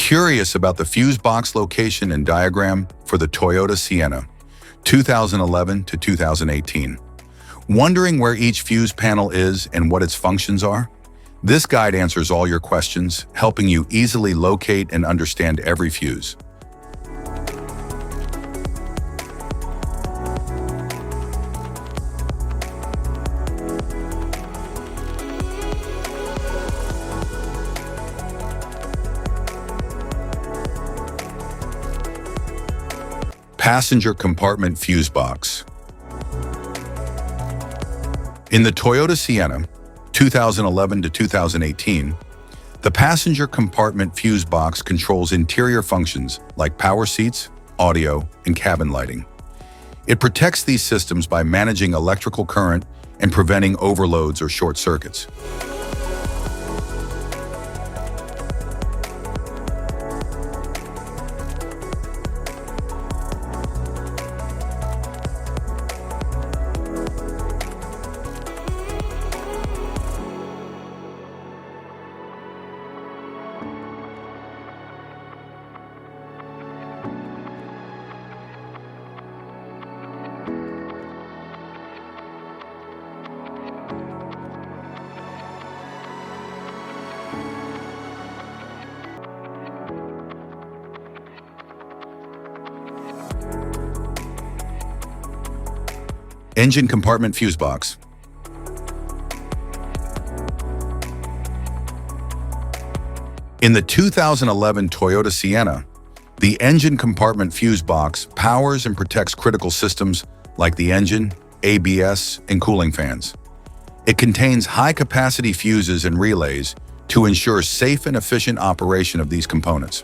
Curious about the fuse box location and diagram for the Toyota Sienna, 2011 to 2018? Wondering where each fuse panel is and what its functions are? This guide answers all your questions, helping you easily locate and understand every fuse. Passenger compartment fuse box. In the Toyota Sienna, 2011 to 2018, the passenger compartment fuse box controls interior functions like power seats, audio, and cabin lighting. It protects these systems by managing electrical current and preventing overloads or short circuits. Engine compartment fuse box. In the 2011 Toyota Sienna, the engine compartment fuse box powers and protects critical systems like the engine, ABS, and cooling fans. It contains high-capacity fuses and relays to ensure safe and efficient operation of these components.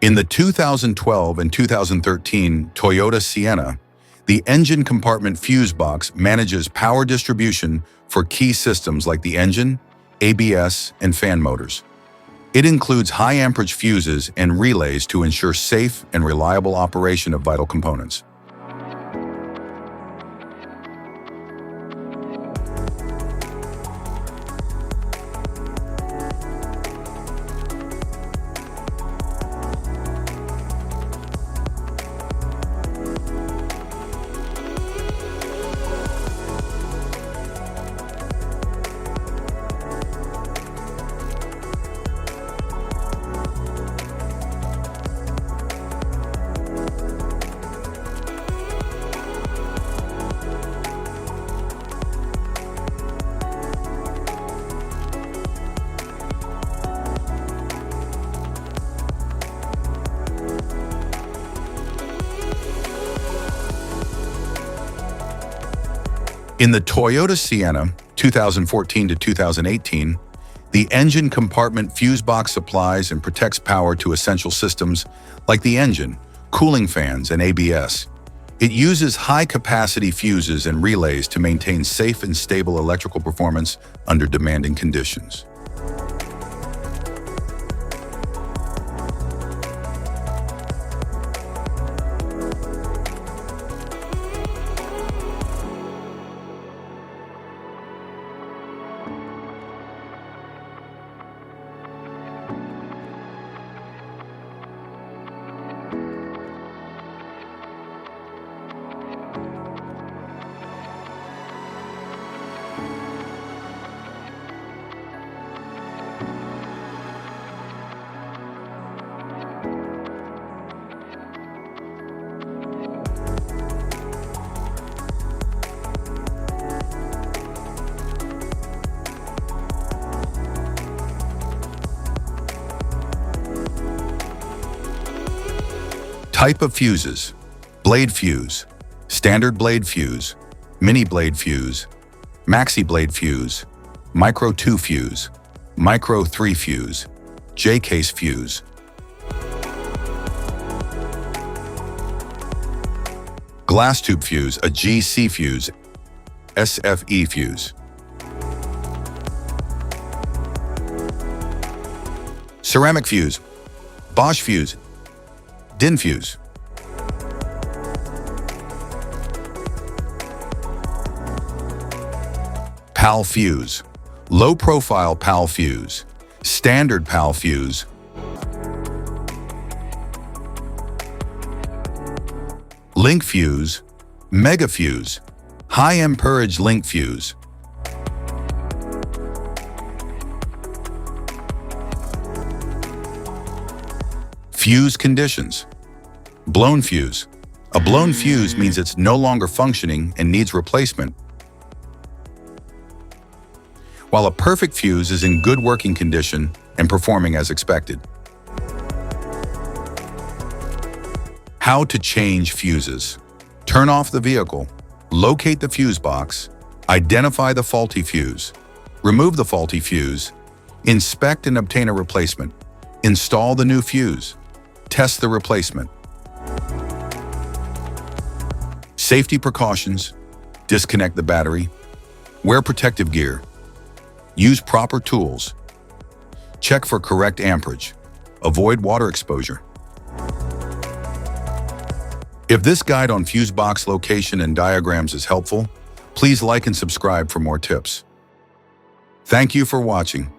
In the 2012 and 2013 Toyota Sienna, the engine compartment fuse box manages power distribution for key systems like the engine, ABS, and fan motors. It includes high-amperage fuses and relays to ensure safe and reliable operation of vital components. In the Toyota Sienna, 2014 to 2018, the engine compartment fuse box supplies and protects power to essential systems like the engine, cooling fans, and ABS. It uses high-capacity fuses and relays to maintain safe and stable electrical performance under demanding conditions. Type of fuses: blade fuse, standard blade fuse, mini blade fuse, maxi blade fuse, micro 2 fuse, micro 3 fuse, J-case fuse. Glass tube fuse, a GC fuse, SFE fuse. Ceramic fuse, Bosch fuse, DIN fuse. PAL fuse, low profile PAL fuse, standard PAL fuse. Link fuse, mega fuse, high amperage link fuse. Fuse conditions. Blown fuse. A blown fuse means it's no longer functioning and needs replacement, while a perfect fuse is in good working condition and performing as expected. How to change fuses. Turn off the vehicle, locate the fuse box, identify the faulty fuse, remove the faulty fuse, inspect and obtain a replacement, install the new fuse, test the replacement. Safety precautions: disconnect the battery, wear protective gear, use proper tools, check for correct amperage, avoid water exposure. If this guide on fuse box location and diagrams is helpful, please like and subscribe for more tips. Thank you for watching.